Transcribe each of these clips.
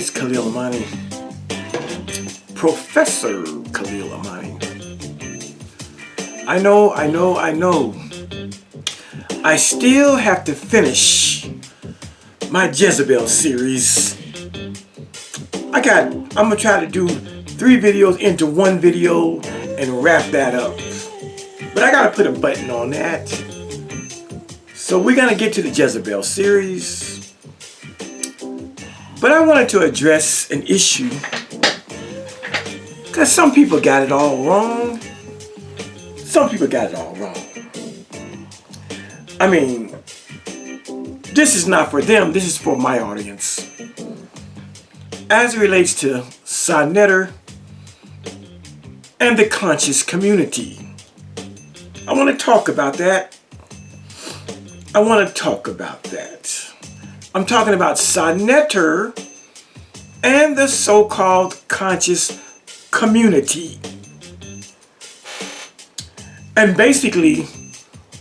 It's Khalil Amani, Professor Khalil Amani. I know. I still have to finish my Jezebel series. I'm gonna try to do 3 videos into 1 video and wrap that up. But I gotta put a button on that. So we're gonna get to the Jezebel series. But I wanted to address an issue, because some people got it all wrong. Some people got it all wrong. I mean, this is not for them, this is for my audience. As it relates to Sonnetter and the conscious community. I want to talk about that. I'm talking about Sonnetter and the so-called conscious community. And basically,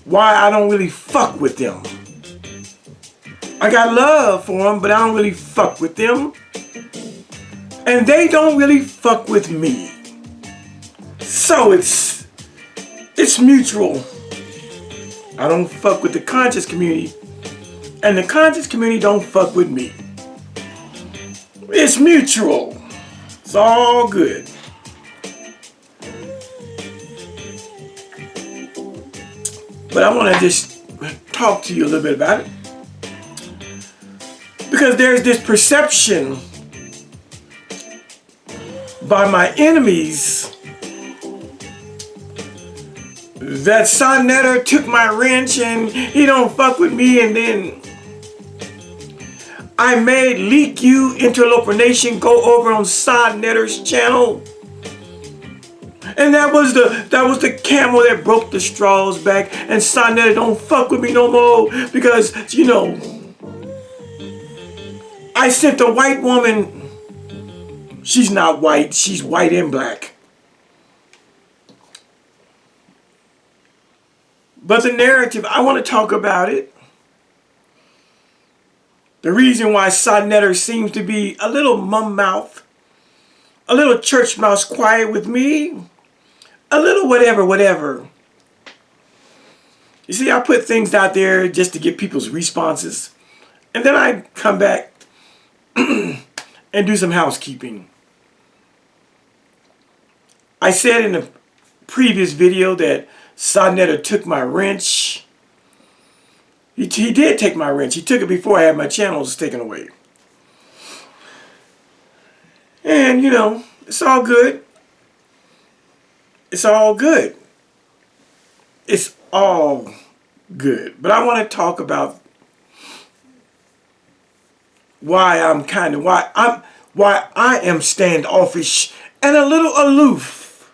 why I don't really fuck with them. I got love for them, but I don't really fuck with them. And they don't really fuck with me. So it's mutual. I don't fuck with the conscious community, and the conscious community don't fuck with me. It's mutual. It's all good. But I want to just talk to you a little bit about it. Because there's this perception by my enemies that Sonnetter took my wrench and he don't fuck with me, and then I made Leak You Interloper Nation go over on Sonnetter's channel. And that was the camel that broke the straw's back, and Sonnetter don't fuck with me no more because, you know, I sent a white woman. She's not white, she's white and black. But the narrative, I want to talk about it. The reason why Sonnetter seems to be a little mum mouth, a little church mouse quiet with me, a little whatever. You see, I put things out there just to get people's responses. And then I come back and do some housekeeping. I said in a previous video that Sonnetter took my wrench. He did take my wrench. He took it before I had my channels taken away. And, you know, it's all good. It's all good. It's all good. But I want to talk about why I am standoffish and a little aloof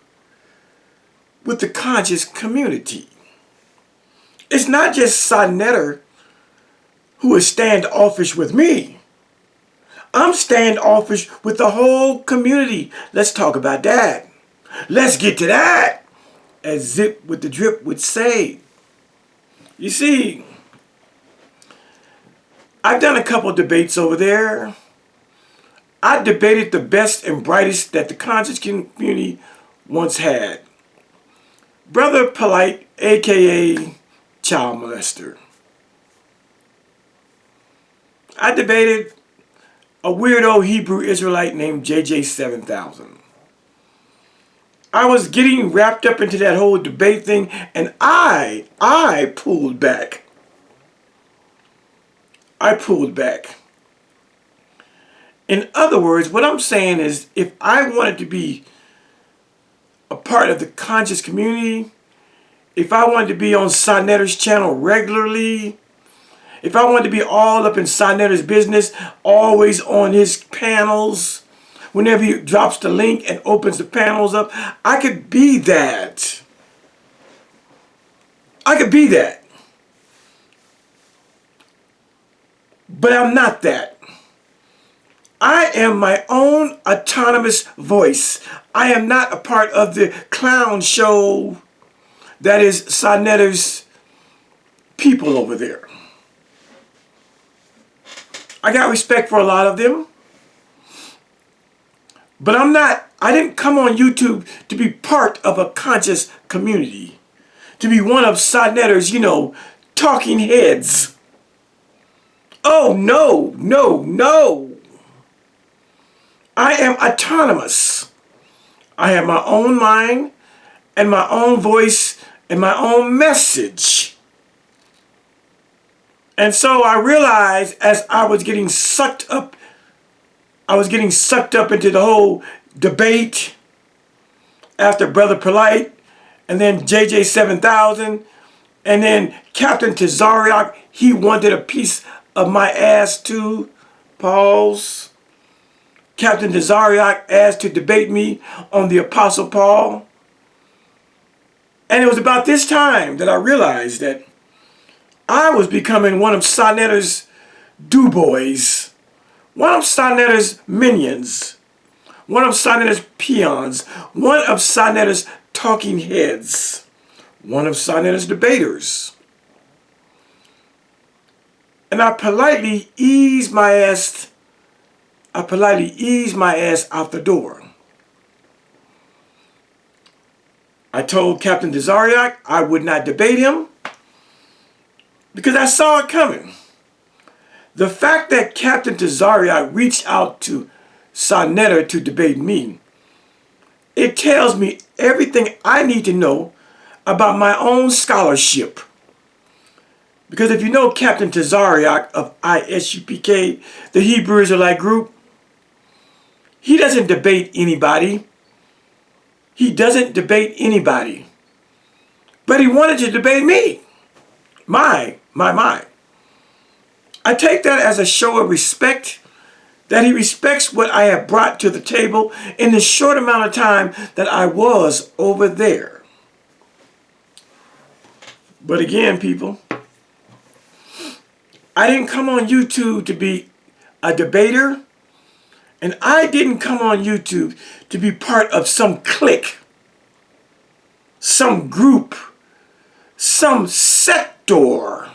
with the conscious community. It's not just Sonnetter who is standoffish with me. I'm standoffish with the whole community. Let's talk about that. Let's get to that, as Zip with the Drip would say. You see, I've done a couple debates over there. I debated the best and brightest that the conscious community once had. Brother Polite, aka Child Molester. I debated a weirdo Hebrew Israelite named JJ 7000. I was getting wrapped up into that whole debate thing, and I pulled back. I pulled back. In other words, what I'm saying is, if I wanted to be a part of the conscious community, if I wanted to be on Sonnetter's channel regularly, if I wanted to be all up in Sonnetter's business, always on his panels, whenever he drops the link and opens the panels up, I could be that. I could be that. But I'm not that. I am my own autonomous voice. I am not a part of the clown show that is Sonnetter's people over there. I got respect for a lot of them. But I didn't come on YouTube to be part of a conscious community. To be one of Sonetter's, talking heads. Oh, no, no, no. I am autonomous. I have my own mind and my own voice and my own message. And so I realized as I was getting sucked up into the whole debate after Brother Polite, and then JJ 7000, and then Captain Tazariak, he wanted a piece of my ass too. Pause. Captain Tazariak asked to debate me on the Apostle Paul. And it was about this time that I realized that I was becoming one of Sonetter's do-boys, one of Sonetter's minions, one of Sonetter's peons, one of Sonetter's talking heads, one of Sonetter's debaters. And I politely eased my ass out the door. I told Captain Tazariak I would not debate him because I saw it coming. The fact that Captain Tazariak reached out to Sonetter to debate me, it tells me everything I need to know about my own scholarship. Because if you know Captain Tazariak of ISUPK, the Hebrew Israelite group, he doesn't debate anybody. He doesn't debate anybody. But he wanted to debate me. My. I take that as a show of respect, that he respects what I have brought to the table in the short amount of time that I was over there. But again, people, I didn't come on YouTube to be a debater, and I didn't come on YouTube to be part of some clique, some group, some sector.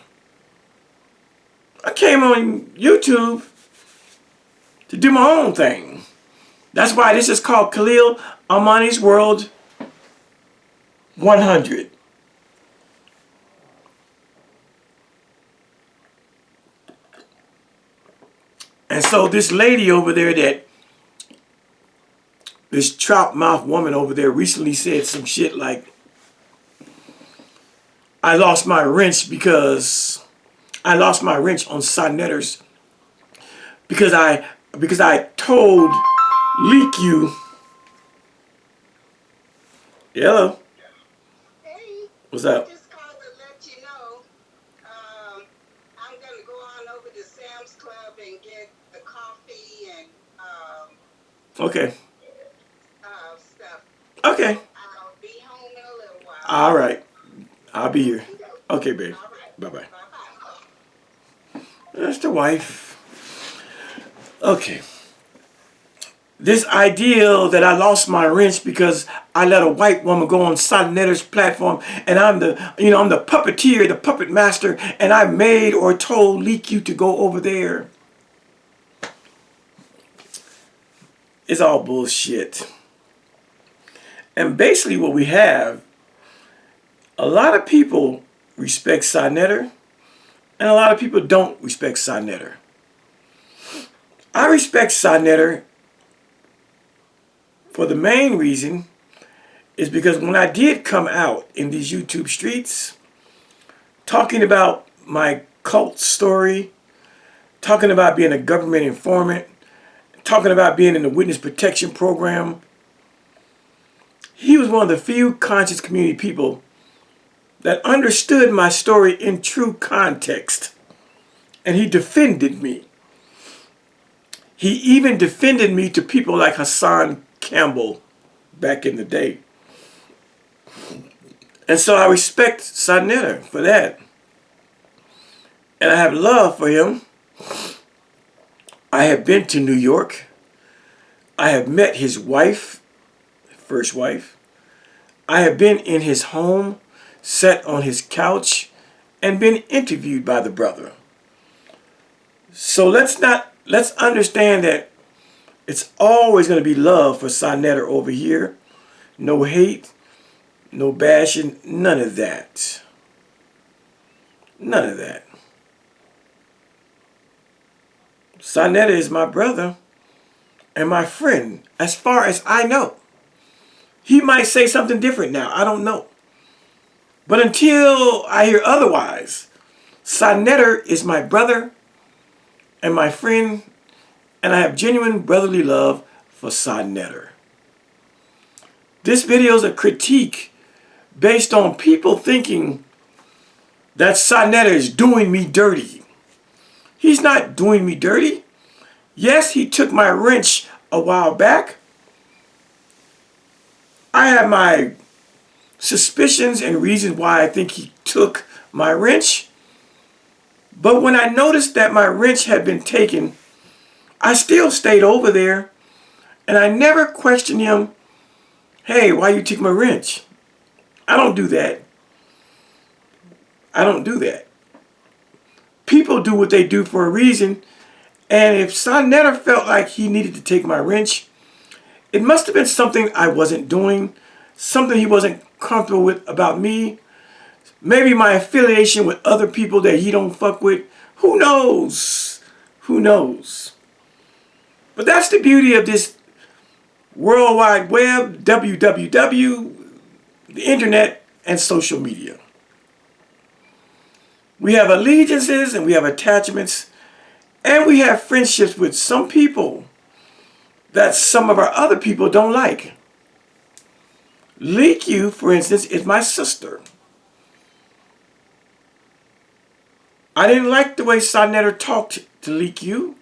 I came on YouTube to do my own thing. That's why this is called Khalil Amani's World 100. And so this lady over there, this trout mouth woman over there recently said some shit like, I lost my wrench on Sonetter's because I told LGBTQ. Hello. Hey. What's up? Just called to let you know I'm going to go on over to Sam's Club and get the coffee and Okay. stuff. Okay. I'll be home in a little while. All right. I'll be here. Okay, babe. All right. Bye-bye. Bye-bye. That's the wife. Okay. This ideal that I lost my wrench because I let a white woman go on Sonetter's platform and I'm the puppeteer, the puppet master, and I made or told LGBTQ to go over there. It's all bullshit. And basically what we have, a lot of people respect Sonetter and a lot of people don't respect Sonetter. I respect Sonetter for the main reason is because when I did come out in these YouTube streets, talking about my cult story, talking about being a government informant, talking about being in the witness protection program, he was one of the few conscious community people that understood my story in true context. And he defended me. He even defended me to people like Hassan Campbell back in the day. And so I respect Sonetter for that. And I have love for him. I have been to New York. I have met his wife, first wife. I have been in his home, sat on his couch, and been interviewed by the brother. So let's understand that It's always going to be love for Sonetter over here. No hate, no bashing, none of that. None of that. Sonetter is my brother and my friend, as far as I know. He might say something different now. I don't know. But until I hear otherwise, Sonetter is my brother and my friend, and I have genuine brotherly love for Sonetter. This video is a critique based on people thinking that Sonetter is doing me dirty. He's not doing me dirty. Yes, he took my wrench a while back. I have my suspicions and reasons why I think he took my wrench. But when I noticed that my wrench had been taken, I still stayed over there and I never questioned him, hey, why you took my wrench? I don't do that. I don't do that. People do what they do for a reason, and if Sonetter felt like he needed to take my wrench, it must have been something I wasn't doing, something he wasn't comfortable with about me, maybe my affiliation with other people that he don't fuck with. Who knows? Who knows? But that's the beauty of this World Wide Web, WWW, the internet, and social media. We have allegiances and we have attachments, and we have friendships with some people that some of our other people don't like. LGBTQ, for instance, is my sister. I didn't like the way Sonetter talked to LGBTQ,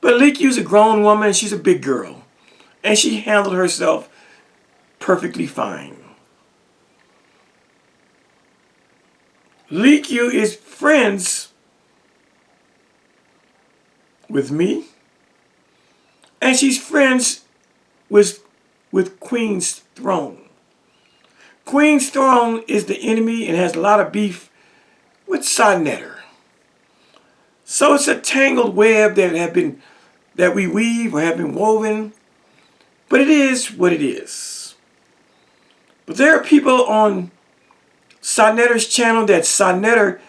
but LGBTQ is a grown woman and she's a big girl, and she handled herself perfectly fine. LGBTQ is friends with me, and she's friends with Queen's Throne. Queen's Throne is the enemy and has a lot of beef with Sonetter. So it's a tangled web that we weave or have been woven, but it is what it is. But there are people on Sonetter's channel that Sonetter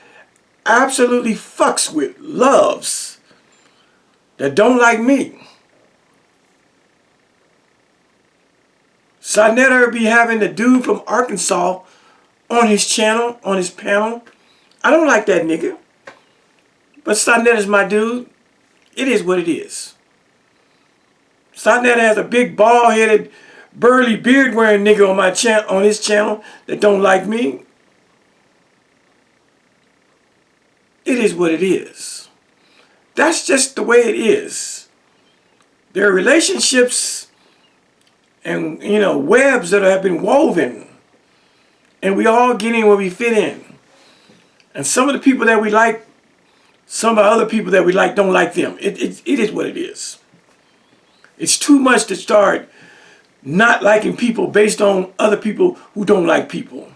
absolutely fucks with, loves, that don't like me. Sonetter be having the dude from Arkansas on his channel, on his panel. I don't like that nigga. But Sonetter's my dude. It is what it is. Sonetter has a big bald-headed, burly, beard-wearing nigga on his channel that don't like me. It is what it is. That's just the way it is. There are relationships and, webs that have been woven, and we all get in where we fit in. And some of the people that we like, some of the other people that we like don't like them. It is what it is. It's too much to start not liking people based on other people who don't like people.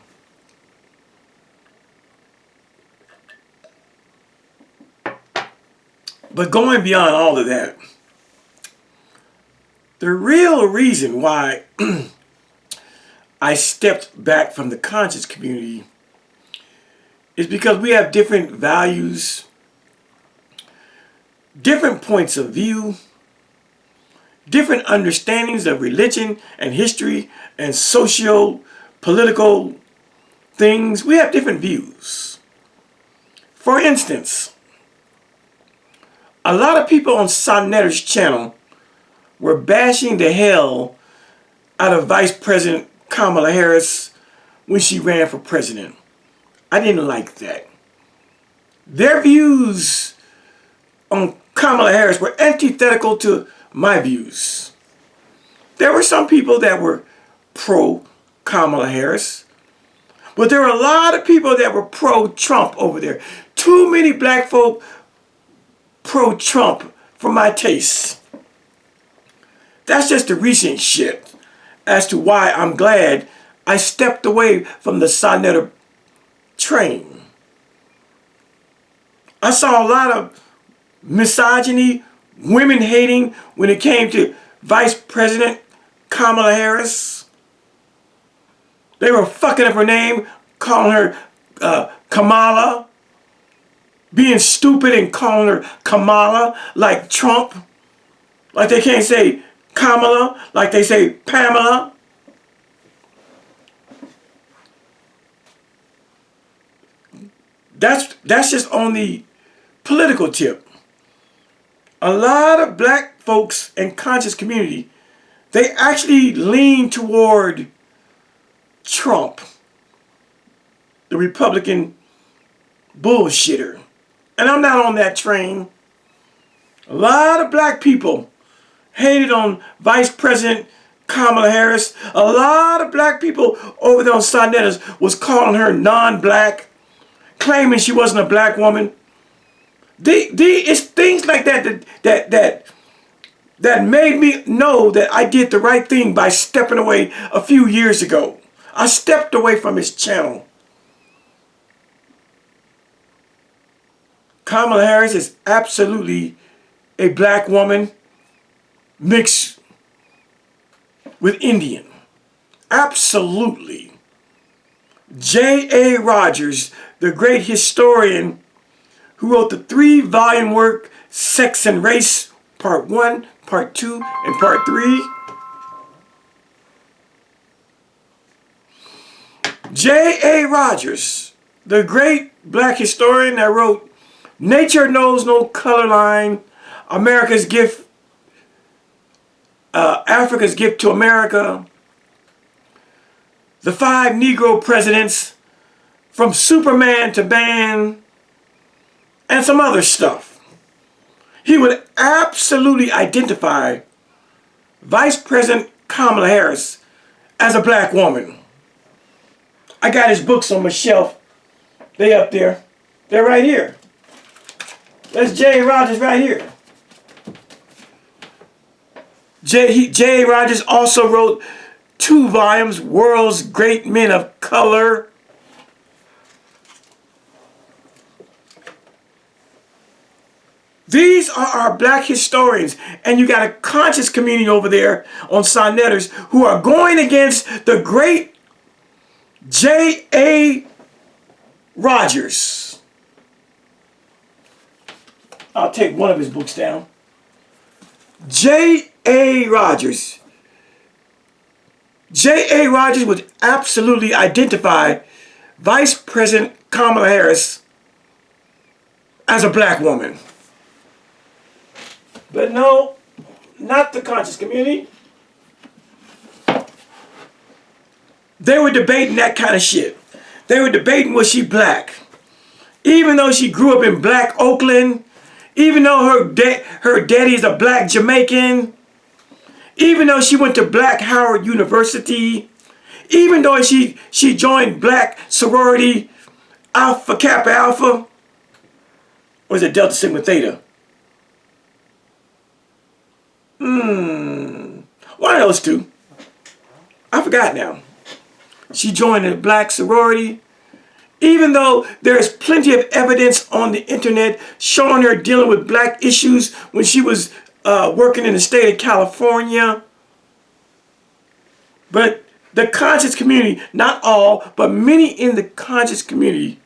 But going beyond all of that, the real reason why I stepped back from the conscious community is because we have different values, different points of view, different understandings of religion and history and socio-political things. We have different views. For instance, a lot of people on Sonetter's channel were bashing the hell out of Vice President Kamala Harris when she ran for president. I didn't like that. Their views on Kamala Harris were antithetical to my views. There were some people that were pro-Kamala Harris, but there were a lot of people that were pro-Trump over there. Too many black folk pro-Trump for my taste. That's just the recent shit as to why I'm glad I stepped away from the Sonetter train. I saw a lot of misogyny, women hating when it came to Vice President Kamala Harris. They were fucking up her name, calling her Kamala, being stupid and calling her Kamala like Trump. Like they can't say Kamala, like they say Pamela. That's just on the political tip. A lot of black folks and conscious community, they actually lean toward Trump, the Republican bullshitter. And I'm not on that train. A lot of black people hated on Vice President Kamala Harris. A lot of black people over there on Sonnetters was calling her non-black, claiming she wasn't a black woman. It's things like that made me know that I did the right thing by stepping away a few years ago. I stepped away from his channel. Kamala Harris is absolutely a black woman mixed with Indian. Absolutely. J.A. Rogers, the great historian who wrote the 3-volume work Sex and Race, Part 1, Part 2, and Part 3. J.A. Rogers, the great black historian that wrote Nature Knows No Color Line, America's Gift, Africa's Gift to America, The 5 Negro Presidents, From Superman to Man, and some other stuff. He would absolutely identify Vice President Kamala Harris as a black woman. I got his books on my shelf. They up there. They're right here. That's J. Rogers right here. J. Rogers also wrote 2 volumes, World's Great Men of Color. These are our black historians, and you got a conscious community over there on Sonnetters who are going against the great J.A. Rogers. I'll take one of his books down. J.A. Rogers. J.A. Rogers would absolutely identify Vice President Kamala Harris as a black woman. But no, not the conscious community. They were debating that kind of shit. They were debating, was she black? Even though she grew up in black Oakland, even though her daddy is a black Jamaican, even though she went to black Howard University, even though she joined black sorority Alpha Kappa Alpha, or is it Delta Sigma Theta? One of those two. I forgot now. She joined a black sorority. Even though there's plenty of evidence on the internet showing her dealing with black issues when she was working in the state of California. But the conscious community, not all, but many in the conscious community,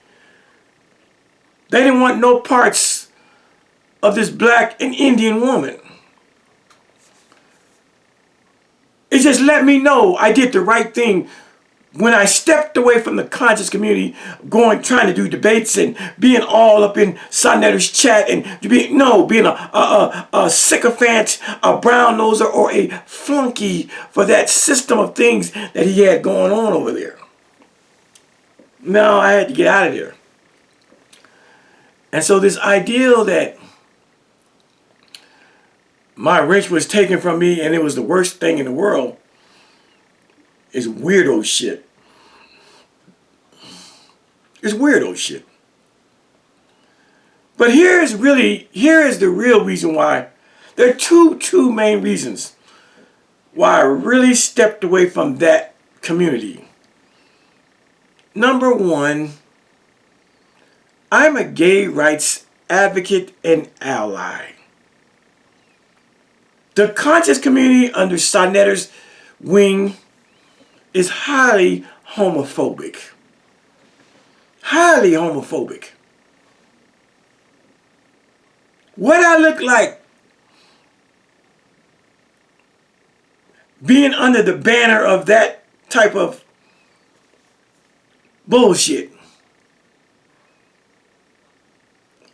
they didn't want no parts of this black and Indian woman. It just let me know I did the right thing when I stepped away from the conscious community, trying to do debates and being all up in Sonnetters chat and being a sycophant, a brown noser, or a flunky for that system of things that he had going on over there. No, I had to get out of there. And so this ideal that my wrench was taken from me and it was the worst thing in the world is weirdo shit. It's weirdo shit. But here is the real reason why. There are two main reasons why I really stepped away from that community. Number one, I'm a gay rights advocate and ally. The conscious community under Sonetter's wing is highly homophobic. Highly homophobic. What I look like being under the banner of that type of bullshit.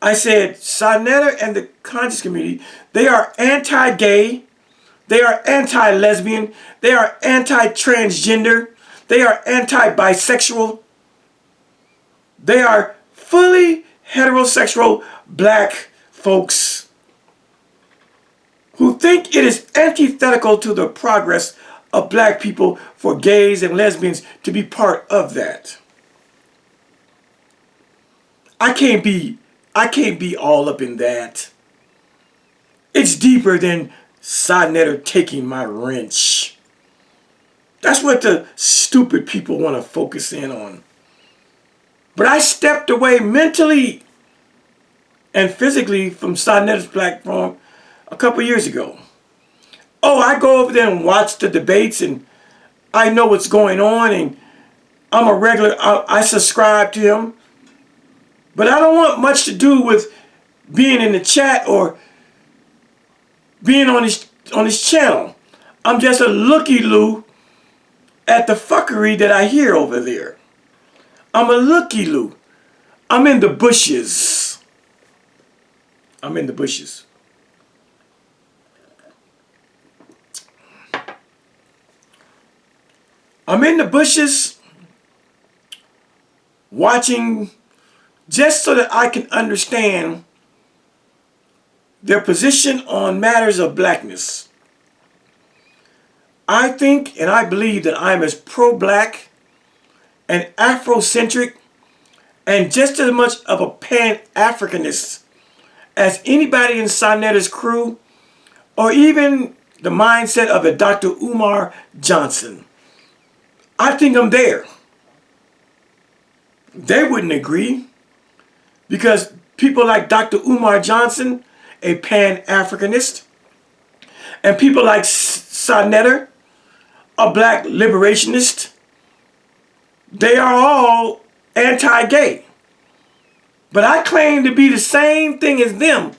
I said Sonetter and the conscious community, they are anti-gay, they are anti-lesbian, they are anti-transgender, they are anti-bisexual, they are fully heterosexual black folks who think it is antithetical to the progress of black people for gays and lesbians to be part of that. I can't be all up in that. It's deeper than Sonetter taking my wrench. That's what the stupid people want to focus in on. But I stepped away mentally and physically from Sonetter's platform a couple years ago. Oh, I go over there and watch the debates and I know what's going on and I'm a regular, I subscribe to him. But I don't want much to do with being in the chat or being on his channel. I'm just a looky-loo at the fuckery that I hear over there. I'm a looky-loo. I'm in the bushes. I'm in the bushes. I'm in the bushes watching just so that I can understand their position on matters of blackness. I think and I believe that I'm as pro-black and Afrocentric and just as much of a Pan-Africanist as anybody in Sonetter's crew or even the mindset of a Dr. Umar Johnson. I think I'm there. They wouldn't agree because people like Dr. Umar Johnson, a Pan-Africanist, and people like Sonetter, a black liberationist, they are all anti-gay. But I claim to be the same thing as them,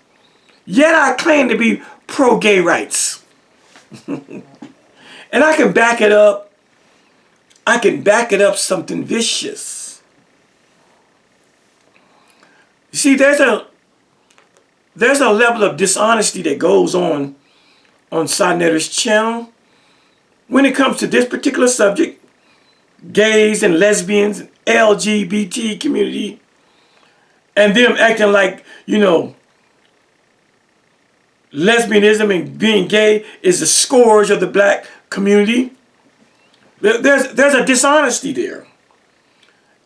yet I claim to be pro-gay rights. And I can back it up. I can back it up something vicious. You see, there's a level of dishonesty that goes on Sonetter's channel when it comes to this particular subject, gays and lesbians, and LGBT community, and them acting like, you know, lesbianism and being gay is the scourge of the black community. There's a dishonesty there.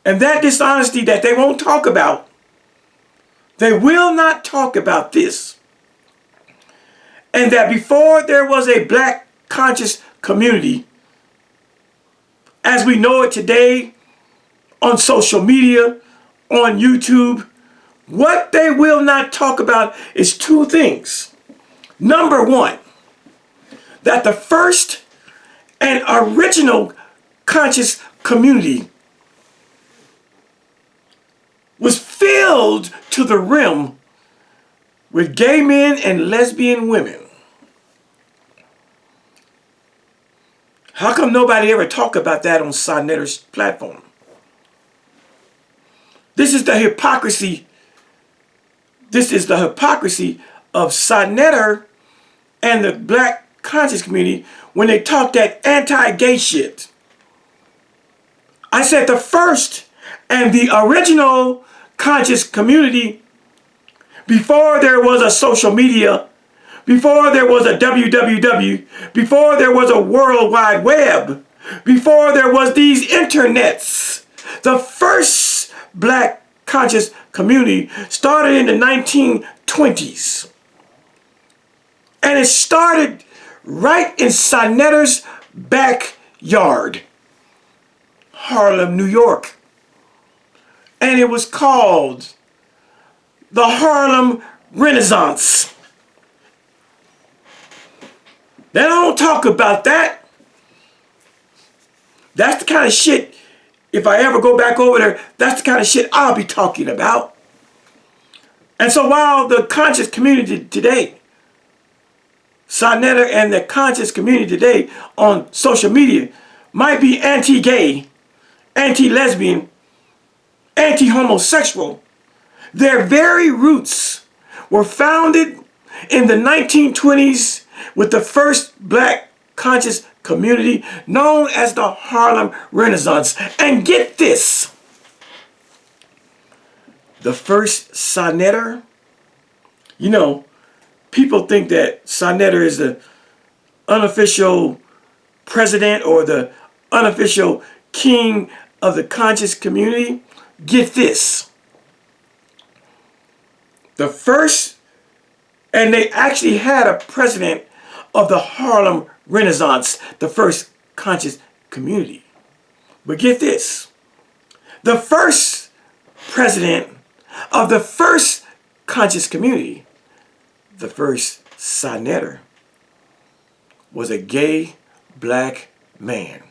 And that dishonesty that they won't talk about, they will not talk about this. And that before there was a black conscious community, as we know it today, on social media, on YouTube, what they will not talk about is two things. Number one, that the first and original conscious community was filled to the rim with gay men and lesbian women. How come nobody ever talk about that on Sonetter's platform? This is the hypocrisy. This is the hypocrisy of Sonetter and the black conscious community when they talk that anti-gay shit. I said the first and the original conscious community, before there was a social media, before there was a www, before there was a World Wide Web, before there was these internets, the first black conscious community started in the 1920s. And it started right in Sonetter's backyard, Harlem, New York. And it was called the Harlem Renaissance. They don't talk about that. That's the kind of shit, if I ever go back over there, that's the kind of shit I'll be talking about. And so while the conscious community today, Sonetta and the conscious community today on social media might be anti-gay, anti-lesbian, anti-homosexual, their very roots were founded in the 1920s with the first black conscious community known as the Harlem Renaissance. And get this, the first sonnetter, you know, people think that sonnetter is the unofficial president or the unofficial king of the conscious community. Get this. The first, and they actually had a president of the Harlem Renaissance, the first conscious community. But get this. The first president of the first conscious community, the first sonnetter, was a gay black man.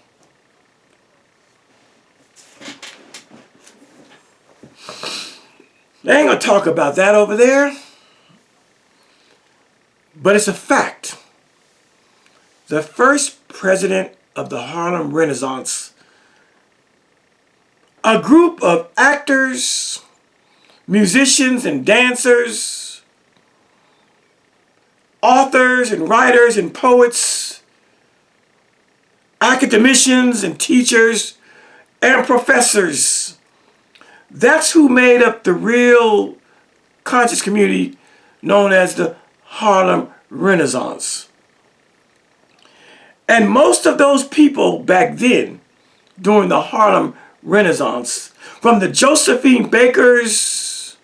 They ain't gonna talk about that over there, but it's a fact. The first president of the Harlem Renaissance, a group of actors, musicians and dancers, authors and writers and poets, academicians and teachers and professors. That's who made up the real conscious community known as the Harlem Renaissance. And most of those people back then, during the Harlem Renaissance, from the Josephine Bakers,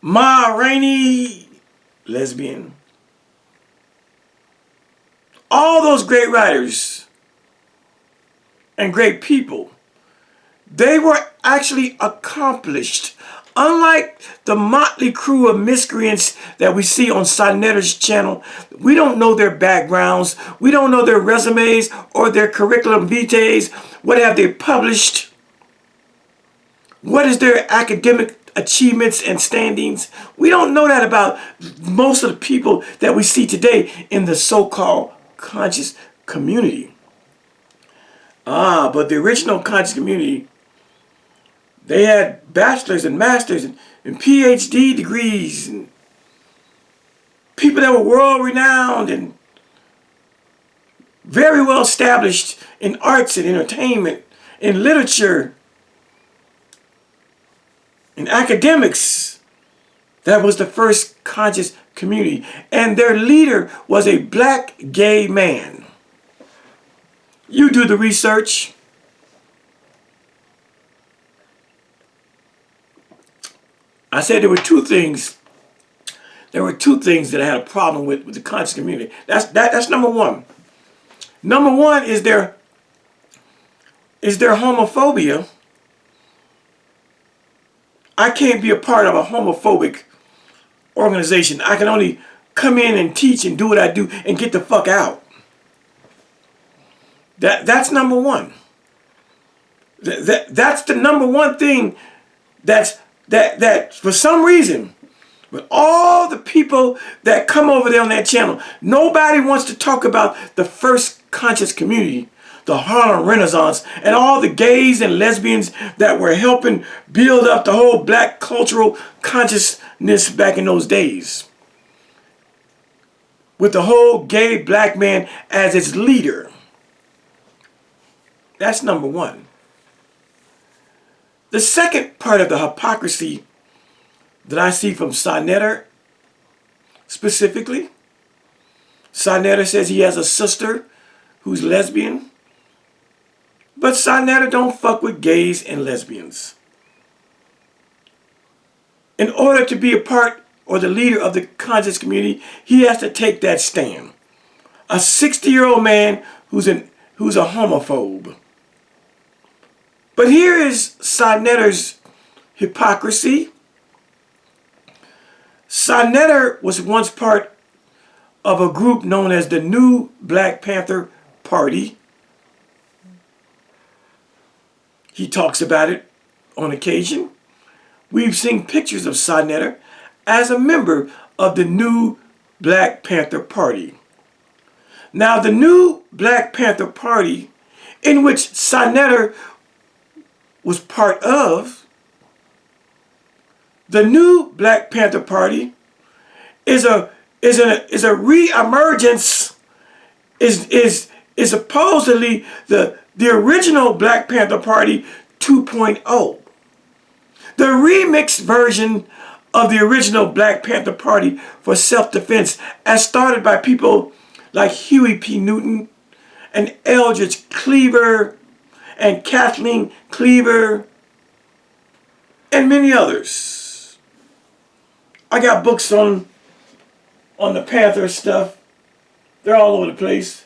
Ma Rainey, lesbian, all those great writers and great people, they were actually accomplished. Unlike the motley crew of miscreants that we see on Sonnetta's channel, we don't know their backgrounds, we don't know their resumes or their curriculum vitae. What have they published? What is their academic achievements and standings? We don't know that about most of the people that we see today in the so-called conscious community. But the original conscious community, they had bachelor's and master's and PhD degrees, and people that were world-renowned and very well established in arts and entertainment, in literature, in academics. That was the first conscious community. And their leader was a black gay man. You do the research. I said there were two things. There were two things that I had a problem with the conscious community. That's number one. Number one is their homophobia. I can't be a part of a homophobic organization. I can only come in and teach and do what I do and get the fuck out. That's number one. That's the number one thing that for some reason, with all the people that come over there on that channel, nobody wants to talk about the first conscious community, the Harlem Renaissance, and all the gays and lesbians that were helping build up the whole black cultural consciousness back in those days, with the whole gay black man as its leader. That's number one. The second part of the hypocrisy that I see from Sonnetter specifically, Sonnetter says he has a sister who's lesbian, but Sonnetter don't fuck with gays and lesbians. In order to be a part or the leader of the conscious community, he has to take that stand. A 60-year-old man who's a homophobe. But here is Sonnetter's hypocrisy. Sonnetter was once part of a group known as the New Black Panther Party. He talks about it on occasion. We've seen pictures of Sa Neter as a member of the New Black Panther Party. Now, the New Black Panther Party, in which Sa Neter was part of, the New Black Panther Party is a re-emergence, is supposedly the original Black Panther Party 2.0. The remixed version of the original Black Panther Party for self-defense, as started by people like Huey P. Newton and Eldridge Cleaver and Kathleen Cleaver and many others. I got books on the Panther stuff. They're all over the place.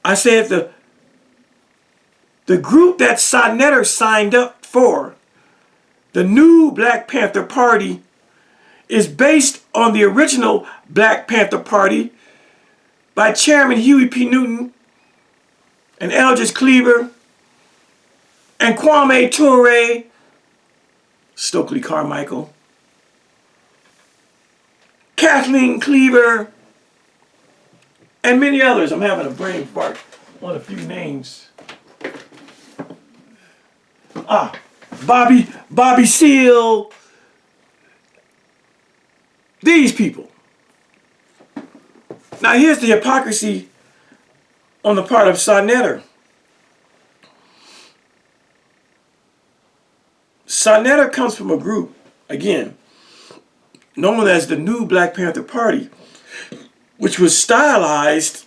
I said the group that Sa Neter signed up for, the New Black Panther Party, is based on the original Black Panther Party by Chairman Huey P. Newton and Eldridge Cleaver and Kwame Ture, Stokely Carmichael, Kathleen Cleaver, and many others. I'm having a brain fart on a few names. Bobby Seale. These people. Now here's the hypocrisy on the part of Sa Neter. Sa Neter comes from a group, again, known as the New Black Panther Party, which was stylized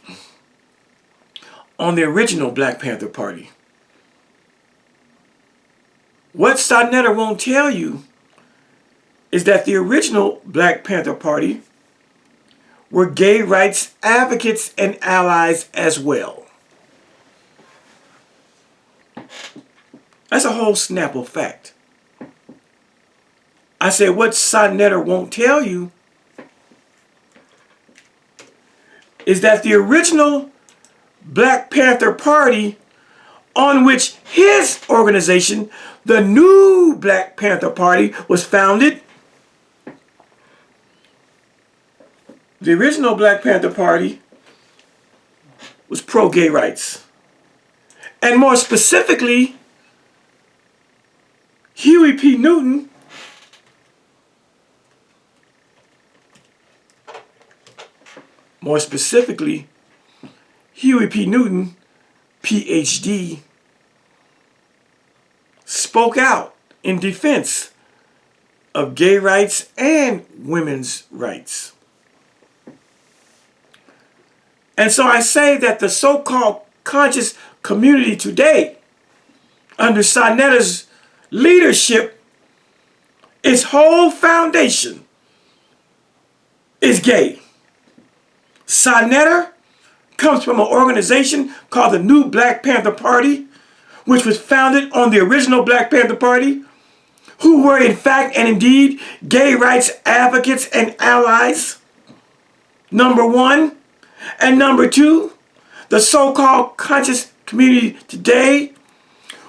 on the original Black Panther Party. What Sa Neter won't tell you is that the original Black Panther Party were gay rights advocates and allies as well. That's a whole Snapple fact. I said what Sa Neter won't tell you is that the original Black Panther Party, on which his organization, the New Black Panther Party, was founded, the original Black Panther Party was pro-gay rights. And more specifically, Huey P. Newton PhD, spoke out in defense of gay rights and women's rights. And so I say that the so-called conscious community today, under Sa Neter's leadership, its whole foundation is gay. Sa Neter comes from an organization called the New Black Panther Party, which was founded on the original Black Panther Party, who were in fact and indeed gay rights advocates and allies, number one. And number two, the so-called conscious community today,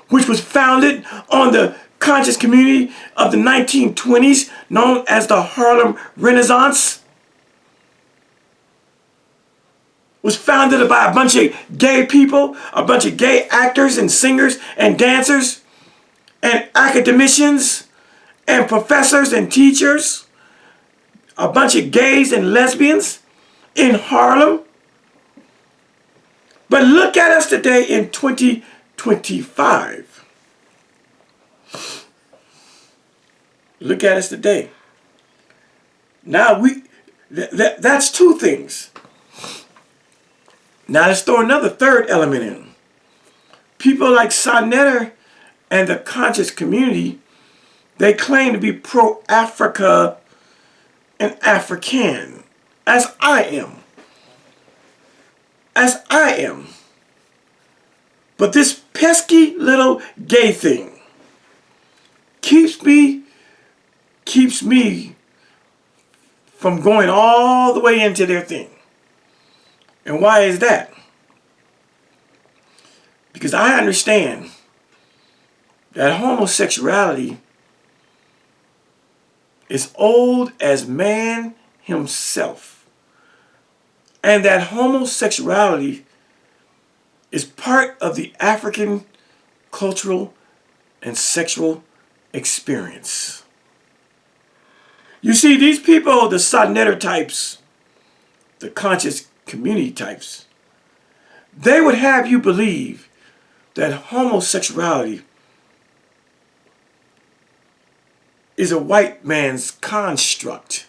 which was founded on the conscious community of the 1920s, known as the Harlem Renaissance, was founded by a bunch of gay people, a bunch of gay actors and singers and dancers and academicians and professors and teachers, a bunch of gays and lesbians in Harlem. But look at us today in 2025. Look at us today. Now that's two things. Now let's throw another third element in. People like Sa Neter and the conscious community, they claim to be pro-Africa and African, as I am. But this pesky little gay thing keeps me from going all the way into their thing. And why is that? Because I understand that homosexuality is old as man himself. And that homosexuality is part of the African cultural and sexual experience. You see, these people, the Sonnetter types, the conscious community types, they would have you believe that homosexuality is a white man's construct.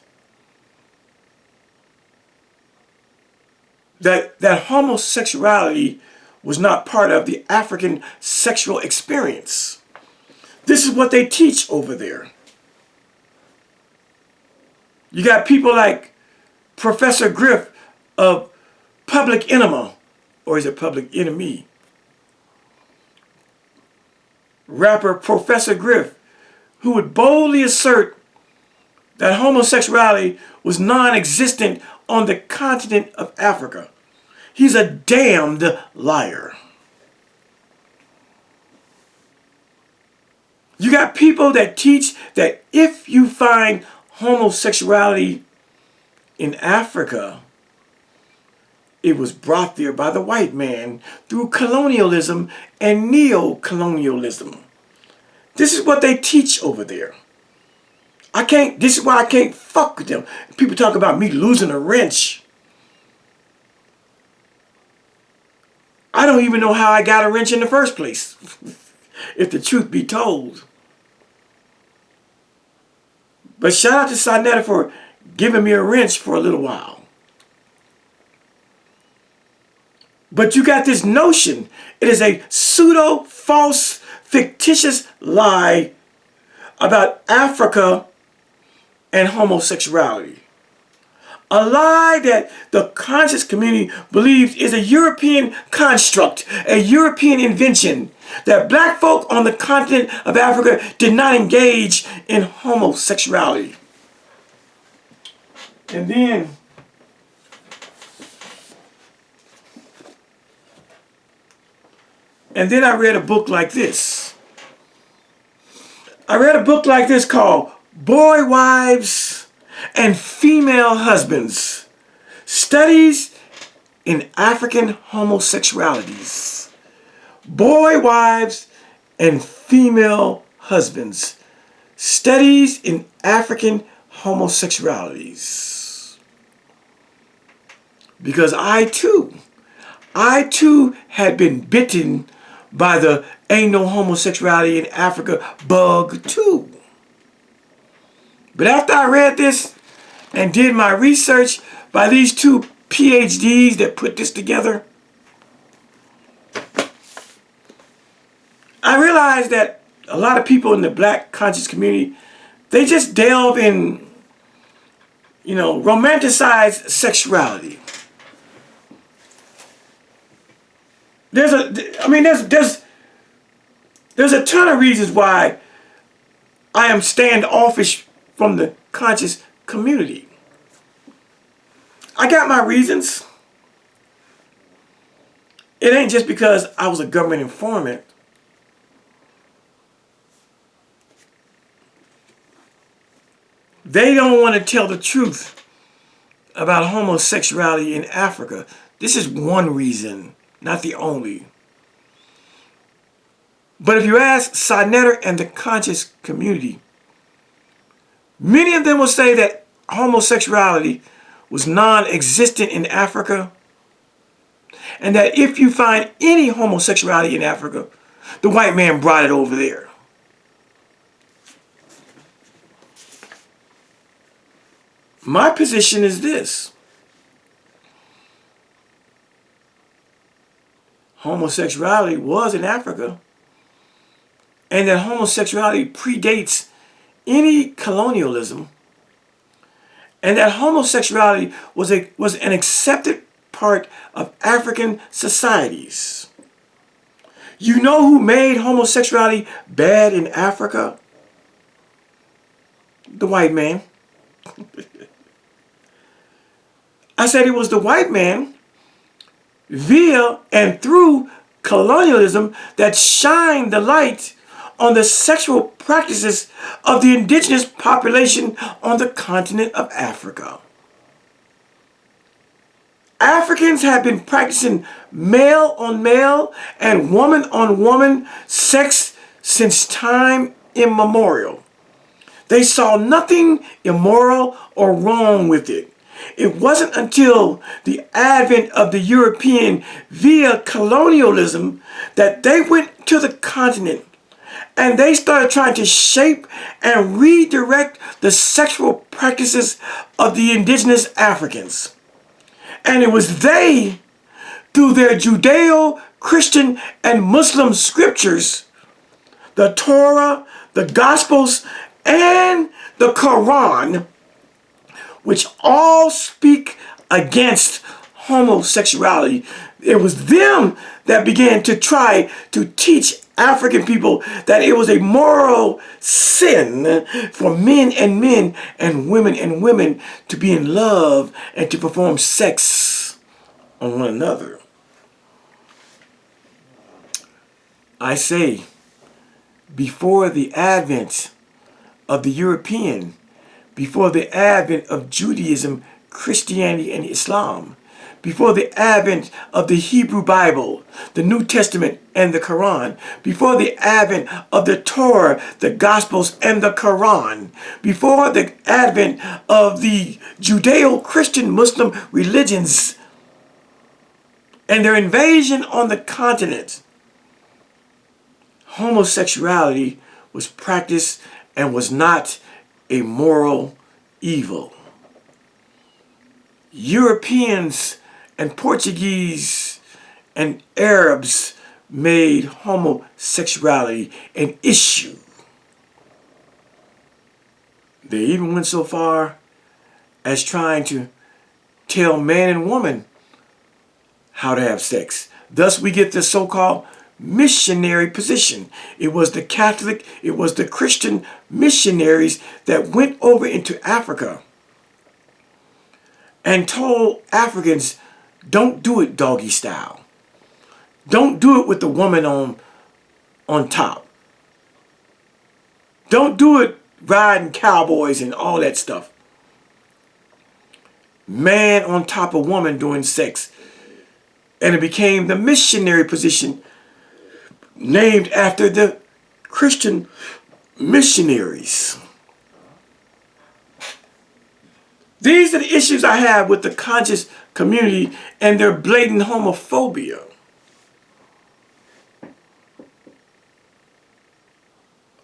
That homosexuality was not part of the African sexual experience. This is what they teach over there. You got people like Professor Griff of Public Enema, or is it Public Enemy? Rapper Professor Griff, who would boldly assert that homosexuality was non-existent on the continent of Africa. He's a damned liar. You got people that teach that if you find homosexuality in Africa, it was brought there by the white man through colonialism and neo-colonialism. This is what they teach over there. This is why I can't fuck with them. People talk about me losing a wrench. I don't even know how I got a wrench in the first place, if the truth be told. But shout out to Sonnetter for giving me a wrench for a little while. But you got this notion. It is a pseudo, false, fictitious lie about Africa and homosexuality. A lie that the conscious community believes is a European construct, a European invention, that black folk on the continent of Africa did not engage in homosexuality. And then I read a book like this. I read a book like this called Boy Wives and Female Husbands, Studies in African Homosexualities. Boy Wives and Female Husbands, Studies in African Homosexualities. Because I too had been bitten by the ain't no homosexuality in Africa bug too. But after I read this and did my research by these two PhDs that put this together, I realized that a lot of people in the black conscious community, they just delve in, romanticized sexuality. There's a ton of reasons why I am standoffish from the conscious community. I got my reasons. It ain't just because I was a government informant. They don't want to tell the truth about homosexuality in Africa. This is one reason, not the only. But if you ask Sonnetter and the conscious community, many of them will say that homosexuality was non-existent in Africa, and that if you find any homosexuality in Africa, the white man brought it over there. My position is this. Homosexuality was in Africa, and that homosexuality predates any colonialism, and that homosexuality was an accepted part of African societies. You know who made homosexuality bad in Africa? The white man. I said it was the white man via and through colonialism that shined the light on the sexual practices of the indigenous population on the continent of Africa. Africans have been practicing male on male and woman on woman sex since time immemorial. They saw nothing immoral or wrong with it. It wasn't until the advent of the European via colonialism that they went to the continent and they started trying to shape and redirect the sexual practices of the indigenous Africans. And it was they, through their Judeo, Christian, and Muslim scriptures, the Torah, the Gospels, and the Quran, which all speak against homosexuality. It was them that began to try to teach African people that it was a moral sin for men and women to be in love and to perform sex on one another. I say, before the advent of the European, before the advent of Judaism, Christianity, and Islam, before the advent of the Hebrew Bible, the New Testament, and the Quran, before the advent of the Torah, the Gospels, and the Quran, before the advent of the Judeo-Christian Muslim religions and their invasion on the continent, homosexuality was practiced and was not a moral evil. Europeans and Portuguese and Arabs made homosexuality an issue. They even went so far as trying to tell man and woman how to have sex. Thus we get the so-called missionary position. It was the Catholic, it was the Christian missionaries that went over into Africa and told Africans, don't do it doggy style. Don't do it with the woman on top. Don't do it riding cowboys and all that stuff. Man on top of woman doing sex. And it became the missionary position named after the Christian missionaries. These are the issues I have with the conscious community and their blatant homophobia.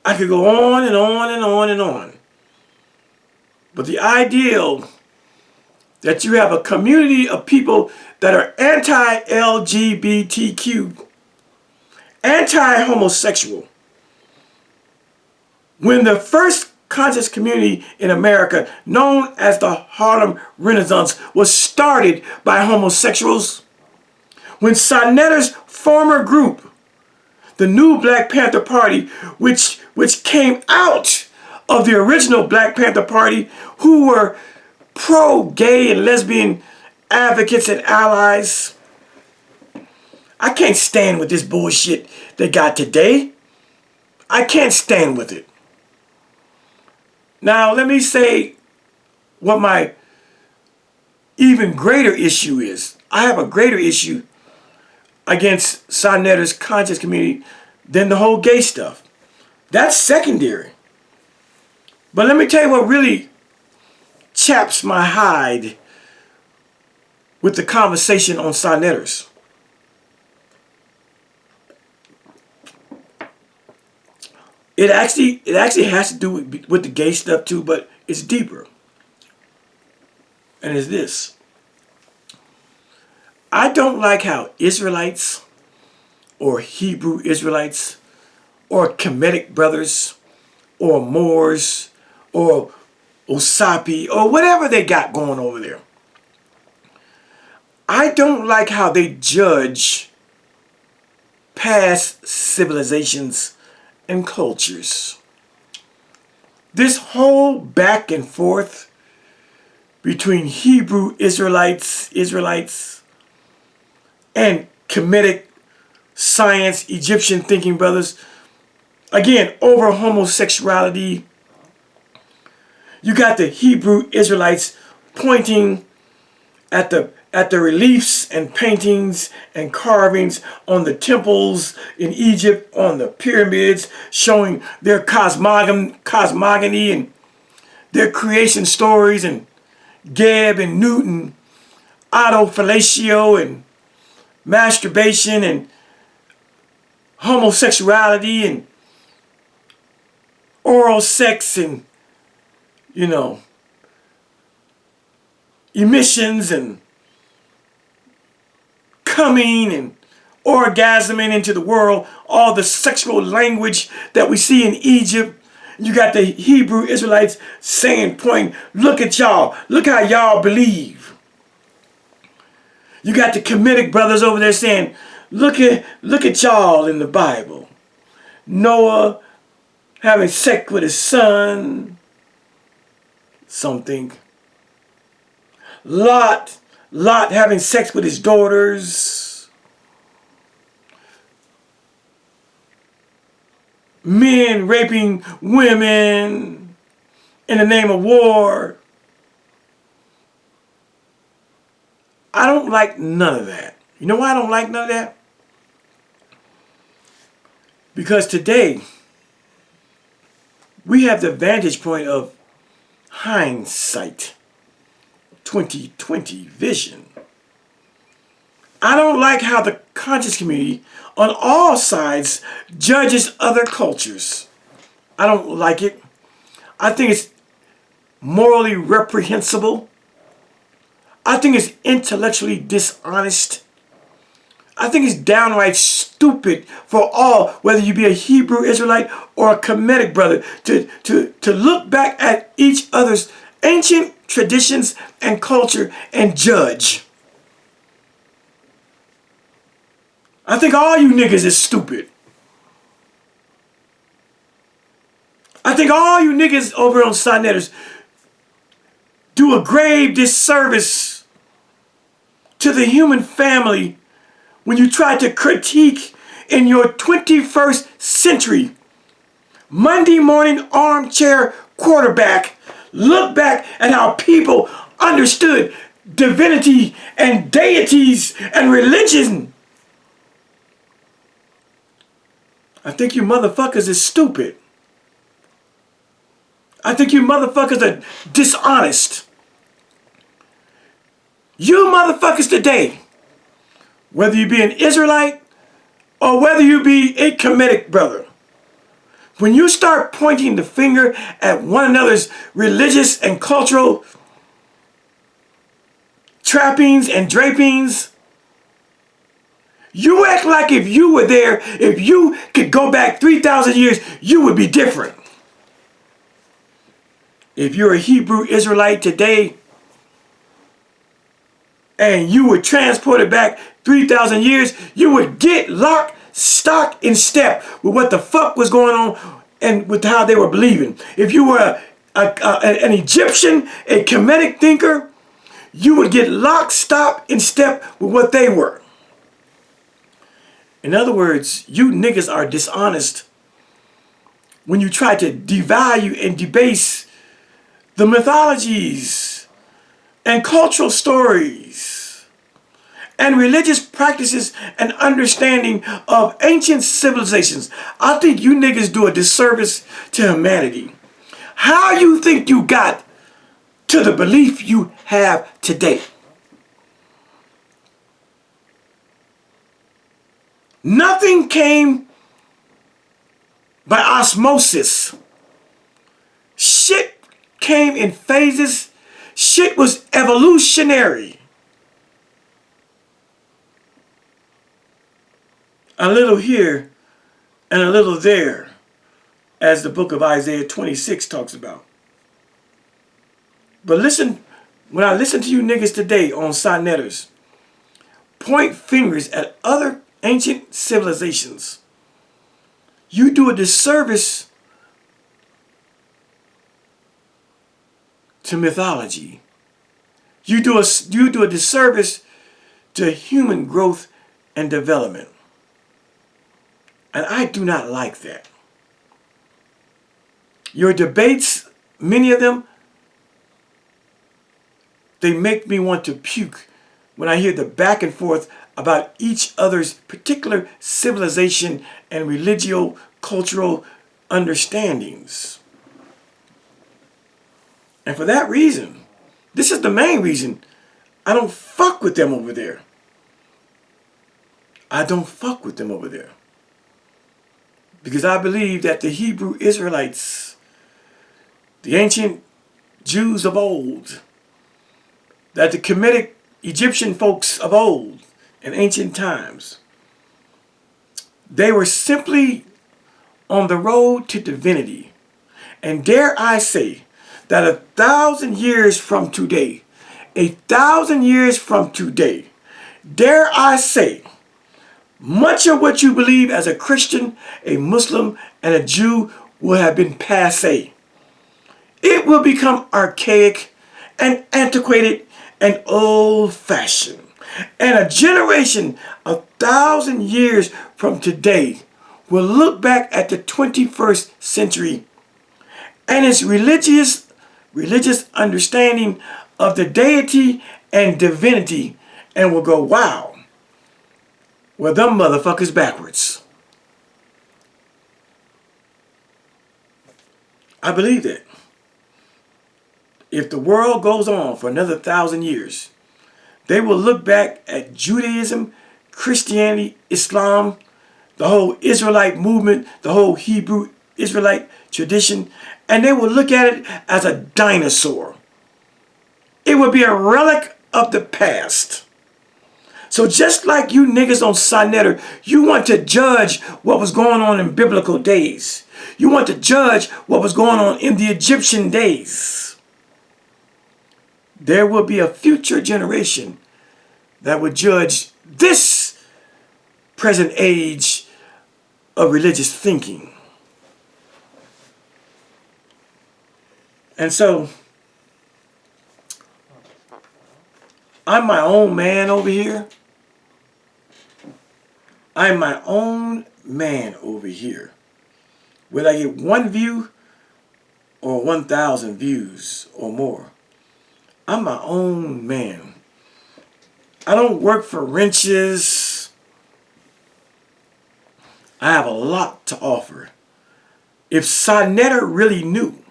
I could go on and on and on and on. But the ideal that you have a community of people that are anti-LGBTQ, anti-homosexual, when the first conscious community in America, known as the Harlem Renaissance, was started by homosexuals, when Sonnetta's former group, the New Black Panther Party, which came out of the original Black Panther Party, who were pro-gay and lesbian advocates and allies. I can't stand with this bullshit they got today. I can't stand with it. Now, let me say what my even greater issue is. I have a greater issue against Sonnetta's conscious community than the whole gay stuff. That's secondary. But let me tell you what really chaps my hide with the conversation on Sonnetta's. It actually has to do with the gay stuff too, but it's deeper. And it's this. I don't like how Israelites or Hebrew Israelites or Kemetic brothers or Moors or Osapi or whatever they got going over there. I don't like how they judge past civilizations and cultures. This whole back and forth between Hebrew Israelites and Kemetic science, Egyptian thinking brothers. Again, over homosexuality. You got the Hebrew Israelites pointing at the reliefs and paintings and carvings on the temples in Egypt, on the pyramids, showing their cosmogony and their creation stories, and Geb and Newton, autofellatio and masturbation and homosexuality and oral sex and, you know, emissions and coming and orgasming into the world, all the sexual language that we see in Egypt. You got the Hebrew Israelites saying, pointing, look at y'all, look how y'all believe. You got the Kemetic brothers over there saying, look at y'all in the Bible. Noah having sex with his son, something. Lot having sex with his daughters. Men raping women in the name of war. I don't like none of that. You know why I don't like none of that? Because today, we have the vantage point of hindsight, 2020 vision. I don't like how the conscious community on all sides judges other cultures. I don't like it. I think it's morally reprehensible. I think it's intellectually dishonest. I think it's downright stupid for all, whether you be a Hebrew Israelite or a Kemetic brother, to look back at each other's ancient traditions and culture and judge. I think all you niggas is stupid. I think all you niggas over on Sinetters do a grave disservice to the human family when you try to critique in your 21st century Monday morning armchair quarterback, look back at how people understood divinity and deities and religion. I think you motherfuckers is stupid. I think you motherfuckers are dishonest. You motherfuckers today, whether you be an Israelite or whether you be a Kemetic brother, when you start pointing the finger at one another's religious and cultural trappings and drapings, you act like if you were there, if you could go back 3,000 years, you would be different. If you're a Hebrew Israelite today and you were transported back 3,000 years, you would get locked, stock, and step with what the fuck was going on and with how they were believing. If you were an Egyptian, a Kemetic thinker, you would get locked, stop, and step with what they were. In other words, you niggas are dishonest when you try to devalue and debase the mythologies and cultural stories and religious practices and understanding of ancient civilizations. I think you niggas do a disservice to humanity. How you think you got to the belief you have today? Nothing came by osmosis. Shit came in phases. Shit was evolutionary. A little here and a little there, as the book of Isaiah 26 talks about. But listen, when I listen to you niggas today on Sinetters, point fingers at other ancient civilizations, you do a disservice to mythology. You do a disservice to human growth and development. And I do not like that. Your debates, many of them, they make me want to puke when I hear the back and forth about each other's particular civilization and religio-cultural understandings. And for that reason, this is the main reason, I don't fuck with them over there. I don't fuck with them over there. Because I believe that the Hebrew Israelites, the ancient Jews of old, that the Kemetic Egyptian folks of old in ancient times, they were simply on the road to divinity. And dare I say that 1,000 years from today, 1,000 years from today, dare I say, much of what you believe as a Christian, a Muslim, and a Jew will have been passé. It will become archaic and antiquated and old-fashioned. And a generation 1,000 years from today will look back at the 21st century and its religious understanding of the deity and divinity and will go, wow, well, them motherfuckers backwards. I believe that. If the world goes on for another 1,000 years, they will look back at Judaism, Christianity, Islam, the whole Israelite movement, the whole Hebrew Israelite tradition, and they will look at it as a dinosaur. It will be a relic of the past. So just like you niggas on Sinetta, you want to judge what was going on in biblical days. You want to judge what was going on in the Egyptian days. There will be a future generation that would judge this present age of religious thinking. And so, I'm my own man over here. I'm my own man over here. Whether I get one view or 1,000 views or more, I'm my own man. I don't work for wrenches. I have a lot to offer. If Sinetta really knew,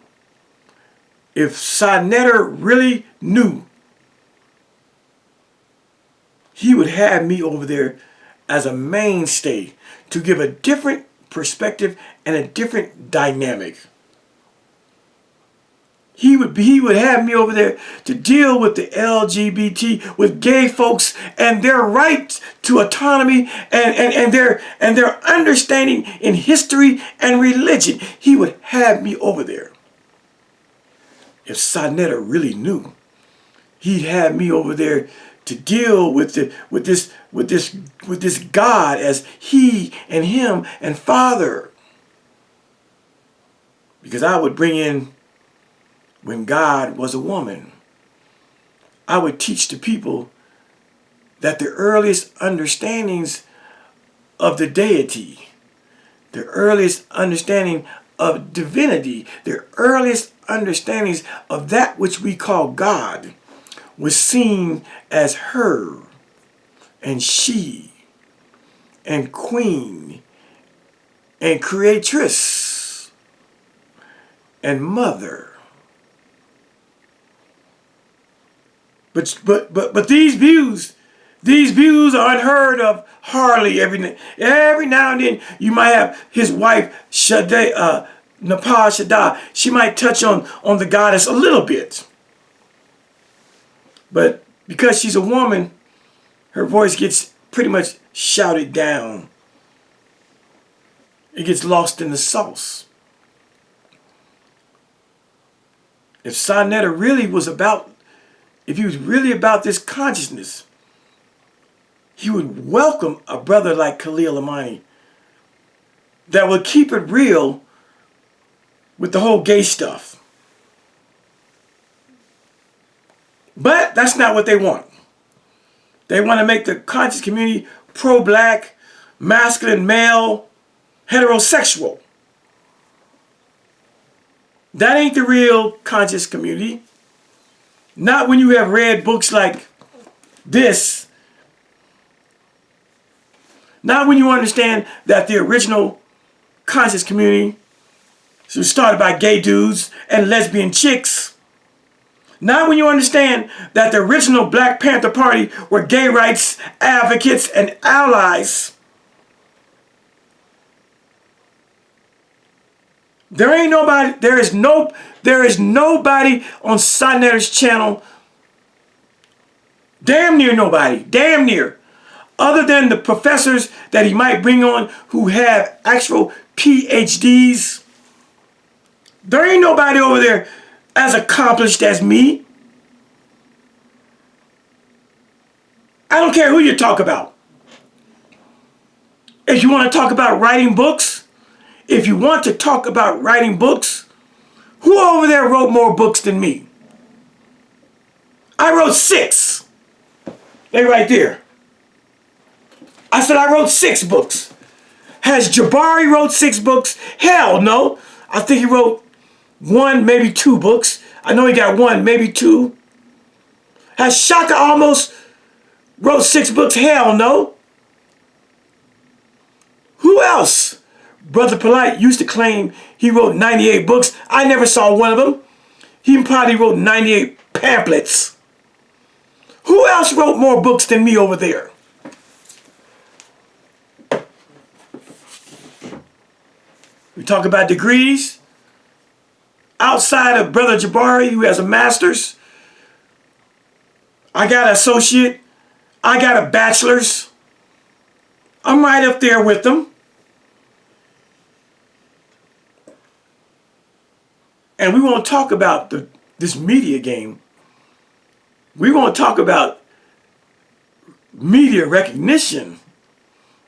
he would have me over there as a mainstay to give a different perspective and a different dynamic. He would have me over there to deal with the LGBT, with gay folks and their right to autonomy and their understanding in history and religion. He would have me over there. If Sinetta really knew, he'd have me over there to deal with this God as he and him and Father. Because I would bring in when God was a woman. I would teach the people that the earliest understandings of the deity, the earliest understanding of divinity, the earliest understandings of that which we call God was seen as her and she and queen and creatress and mother. But these views are unheard of hardly every now and then. You might have his wife Napal Shaddai. She might touch on the goddess a little bit. But because she's a woman, her voice gets pretty much shouted down. It gets lost in the sauce. If Sinetta really was about, if he was really about this consciousness, he would welcome a brother like Khalil Amani that would keep it real with the whole gay stuff. But that's not what they want. They want to make the conscious community pro-black, masculine, male, heterosexual. That ain't the real conscious community. Not when you have read books like this. Not when you understand that the original conscious community was started by gay dudes and lesbian chicks. Not when you understand that the original Black Panther Party were gay rights advocates and allies. There is nobody on Sonetter's channel, damn near, other than the professors that he might bring on who have actual PhDs. There ain't nobody over there as accomplished as me. I don't care who you talk about. If you want to talk about writing books, who over there wrote more books than me? I wrote 6. They right there. I said I wrote 6 books. Has Jabari wrote 6 books? Hell no. I think he wrote 1, maybe 2 books. I know he got 1, maybe 2. Has Shaka almost wrote 6 books? Hell no. Who else? Brother Polite used to claim he wrote 98 books. I never saw one of them. He probably wrote 98 pamphlets. Who else wrote more books than me over there? We talk about degrees. Outside of Brother Jabari, who has a master's, I got an associate, I got a bachelor's. I'm right up there with them. And we won't talk about this media game. We won't talk about media recognition.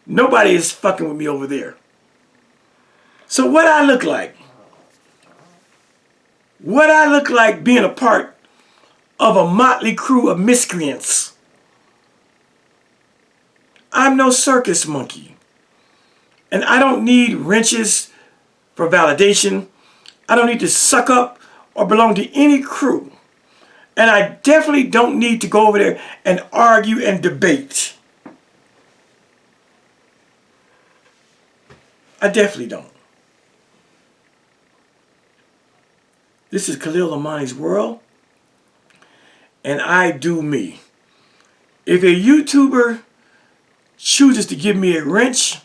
Nobody is fucking with me over there. So what I look like? What I look like being a part of a motley crew of miscreants. I'm no circus monkey. And I don't need wrenches for validation. I don't need to suck up or belong to any crew. And I definitely don't need to go over there and argue and debate. I definitely don't. This is Khalil Amani's world. And I do me. If a YouTuber chooses to give me a wrench,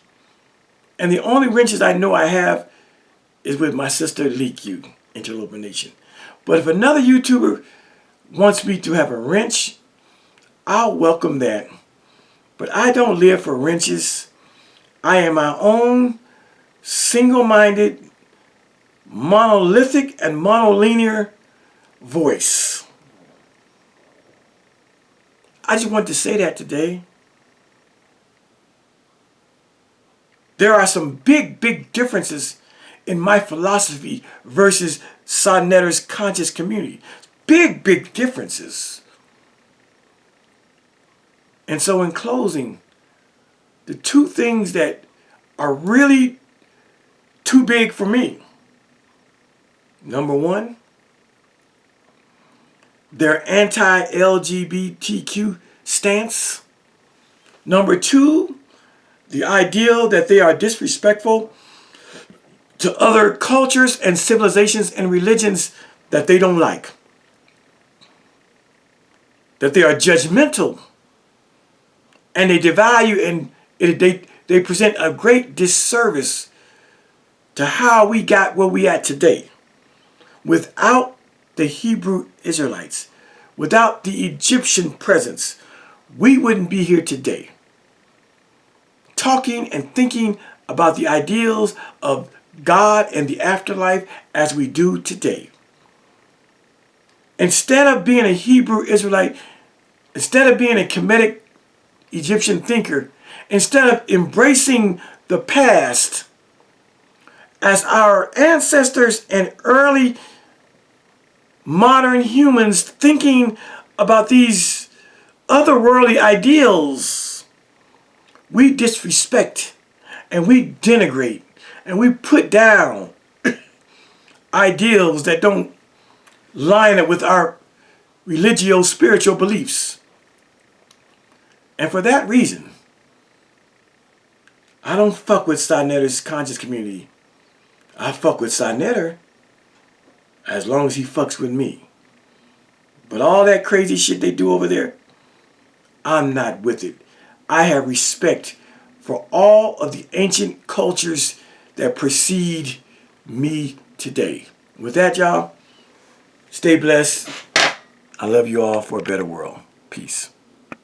and the only wrenches I know I have is with my sister Leak-U, Interloper Nation. But if another YouTuber wants me to have a wrench, I'll welcome that. But I don't live for wrenches. I am my own single-minded, monolithic and monolinear voice. I just want to say that today. There are some big differences in my philosophy versus Sonetter's conscious community. Big differences. And so in closing, the 2 things that are really too big for me. Number 1, their anti-LGBTQ stance. Number 2, the ideal that they are disrespectful to other cultures and civilizations and religions that they don't like. That they are judgmental. And they devalue and they present a great disservice to how we got where we at today. Without the Hebrew Israelites, without the Egyptian presence, we wouldn't be here today. Talking and thinking about the ideals of God and the afterlife as we do today. Instead of being a Hebrew Israelite, instead of being a Kemetic Egyptian thinker, instead of embracing the past as our ancestors and early modern humans thinking about these otherworldly ideals, we disrespect and we denigrate and we put down ideals that don't line up with our religio-spiritual beliefs. And for that reason, I don't fuck with Sinetter's conscious community. I fuck with Sinetter as long as he fucks with me. But all that crazy shit they do over there, I'm not with it. I have respect for all of the ancient cultures that precede me today. With that, y'all, stay blessed. I love you all for a better world. Peace.